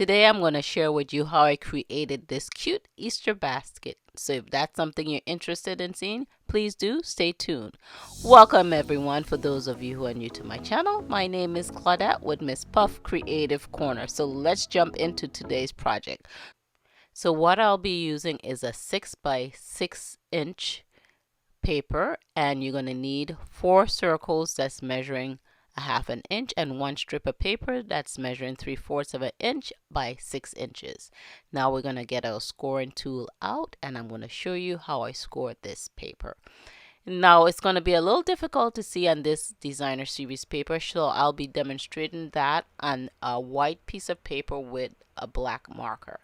Today I'm going to share with you how I created this cute Easter basket. So if that's something you're interested in seeing, please do stay tuned. Welcome everyone. For those of you who are new to my channel, my name is Claudette with Miss Puff Creative Corner. So let's jump into today's project. So what I'll be using is a 6 by 6 inch paper, and you're going to need 4 circles that's measuring a half an inch and 1 strip of paper that's measuring 3/4 of an inch by 6 inches. Now we're going to get our scoring tool out, and I'm going to show you how I scored this paper. Now it's going to be a little difficult to see on this designer series paper, so I'll be demonstrating that on a white piece of paper with a black marker.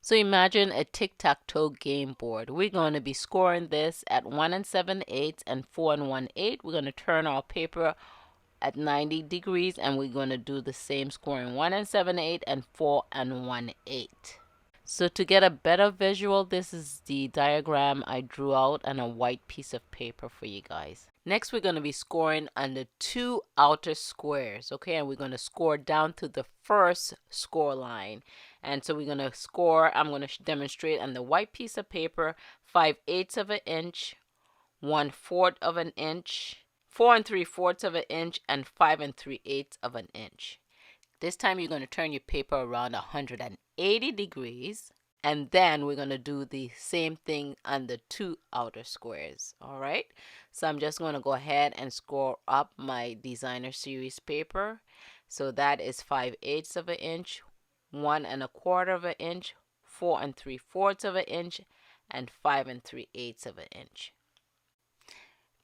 So imagine a tic-tac-toe game board. We're going to be scoring this at 1 7/8 and 4 1/8. We're going to turn our paper at 90 degrees, and we're going to do the same scoring 1 7/8 and 4 1/8. So to get a better visual, this is the diagram I drew out on a white piece of paper for you guys. Next, we're going to be scoring on the 2 outer squares, okay? And we're going to score down to the first score line. And so we're going to score, I'm going to demonstrate on the white piece of paper, 5/8 of an inch, 1/4 of an inch, 4 3/4 of an inch, and 5 3/8 of an inch. This time you're going to turn your paper around 180 degrees, and then we're going to do the same thing on the 2 outer squares. All right, so I'm just going to go ahead and score up my designer series paper. So that is 5/8 of an inch, 1 1/4 of an inch, 4 3/4 of an inch, and 5 3/8 of an inch.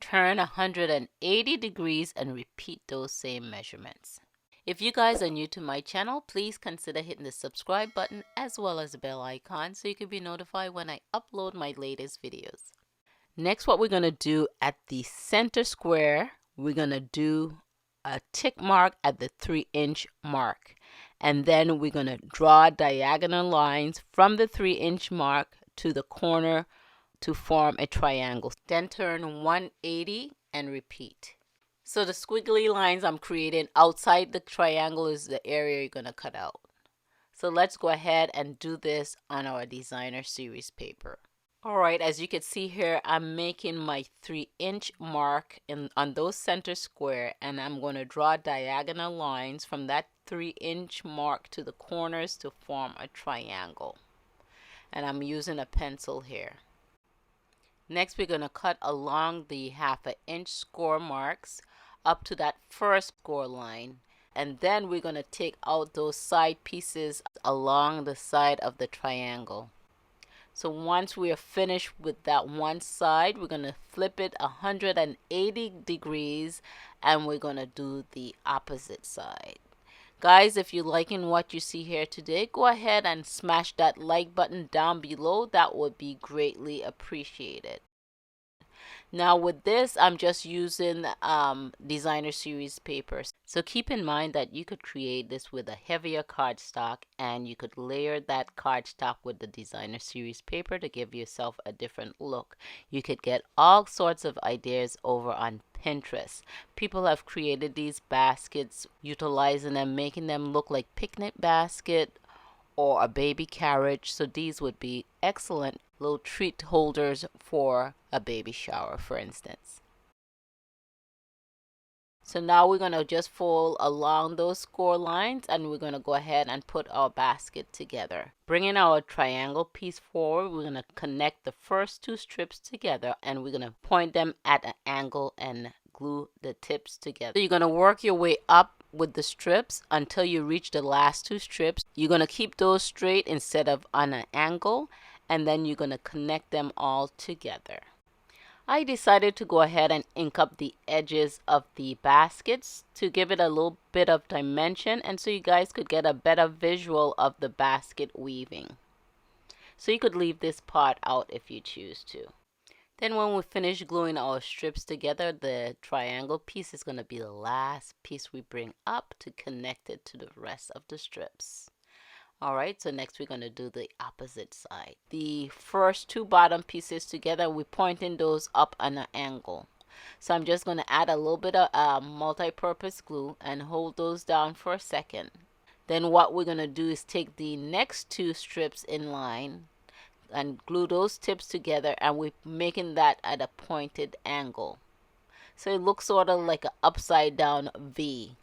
Turn 180 degrees and repeat those same measurements. If you guys are new to my channel, please consider hitting the subscribe button as well as the bell icon so you can be notified when I upload my latest videos. Next, what we're going to do at the center square, we're going to do a tick mark at the 3-inch mark. And then we're going to draw diagonal lines from the 3-inch mark to the corner to form a triangle. Then turn 180 and repeat. So the squiggly lines I'm creating outside the triangle is the area you're going to cut out. So let's go ahead and do this on our designer series paper. Alright, as you can see here, I'm making my 3-inch mark on those center square, and I'm going to draw diagonal lines from that 3-inch mark to the corners to form a triangle. And I'm using a pencil here. Next, we're going to cut along the 1/2 inch score marks up to that first score line, and then we're going to take out those side pieces along the side of the triangle. So once we are finished with that one side, we're going to flip it 180 degrees, and we're going to do the opposite side. Guys, if you're liking what you see here today, go ahead and smash that like button down below. That would be greatly appreciated. Now with this, I'm just using designer series papers. So keep in mind that you could create this with a heavier cardstock, and you could layer that cardstock with the designer series paper to give yourself a different look. You could get all sorts of ideas over on Pinterest. People have created these baskets, utilizing them, making them look like picnic basket or a baby carriage. So these would be excellent little treat holders for a baby shower, for instance. So now we're going to just fold along those score lines, and we're going to go ahead and put our basket together. Bringing our triangle piece forward, we're going to connect the first 2 strips together, and we're going to point them at an angle and glue the tips together. So you're going to work your way up with the strips until you reach the last 2 strips. You're going to keep those straight instead of on an angle, and then you're going to connect them all together. I decided to go ahead and ink up the edges of the baskets to give it a little bit of dimension, and so you guys could get a better visual of the basket weaving. So you could leave this part out if you choose to. Then when we finish gluing our strips together, the triangle piece is going to be the last piece we bring up to connect it to the rest of the strips. Alright, so next we're going to do the opposite side. The first 2 bottom pieces together, we're pointing those up on an angle. So I'm just going to add a little bit of multi-purpose glue and hold those down for a second. Then what we're going to do is take the next 2 strips in line and glue those tips together, and we're making that at a pointed angle. So it looks sort of like an upside down V.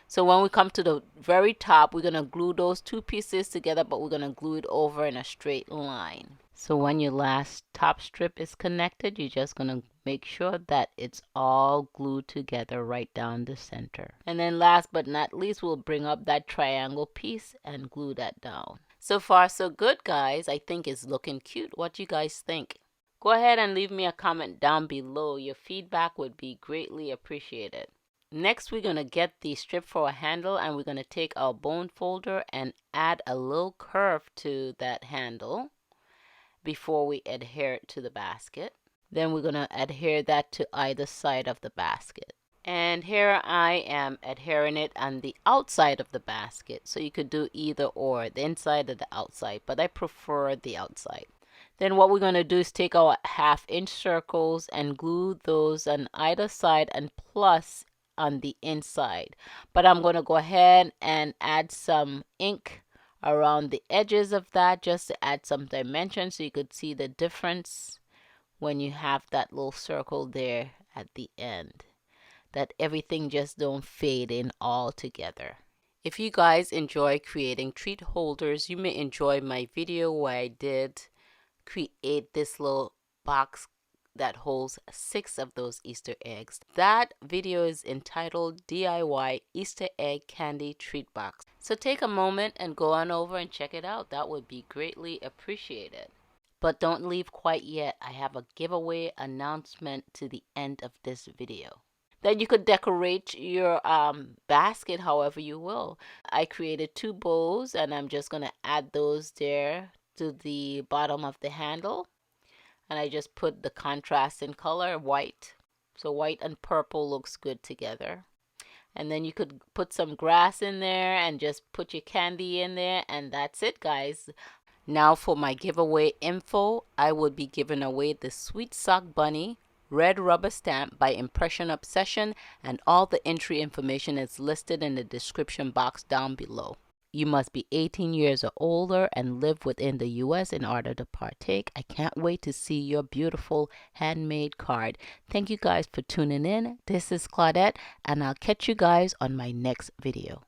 So when we come to the very top, we're going to glue those 2 pieces together, but we're going to glue it over in a straight line. So when your last top strip is connected, you're just going to make sure that it's all glued together right down the center. And then last but not least, we'll bring up that triangle piece and glue that down. So far so good, guys. I think it's looking cute. What do you guys think? Go ahead and leave me a comment down below. Your feedback would be greatly appreciated. Next, we're going to get the strip for a handle, and we're going to take our bone folder and add a little curve to that handle before we adhere it to the basket. Then we're going to adhere that to either side of the basket. And here I am adhering it on the outside of the basket. So you could do either or, the inside or the outside, but I prefer the outside. Then what we're going to do is take our 1/2-inch circles and glue those on either side and plus on the inside. But I'm going to go ahead and add some ink around the edges of that just to add some dimension so you could see the difference when you have that little circle there at the end, that everything just don't fade in all together. If you guys enjoy creating treat holders, you may enjoy my video where I did create this little box that holds 6 of those Easter eggs. That video is entitled DIY Easter Egg Candy Treat Box. So take a moment and go on over and check it out. That would be greatly appreciated. But don't leave quite yet. I have a giveaway announcement to the end of this video. Then you could decorate your basket however you will. I created 2 bows, and I'm just going to add those there to the bottom of the handle. And I just put the contrast in color, white. So white and purple looks good together. And then you could put some grass in there and just put your candy in there, and that's it, guys. Now for my giveaway info, I would be giving away the Sweet Sock Bunny red rubber stamp by Impression Obsession, and all the entry information is listed in the description box down below. You must be 18 years or older and live within the US in order to partake. I can't wait to see your beautiful handmade card. Thank you guys for tuning in. This is Claudette, and I'll catch you guys on my next video.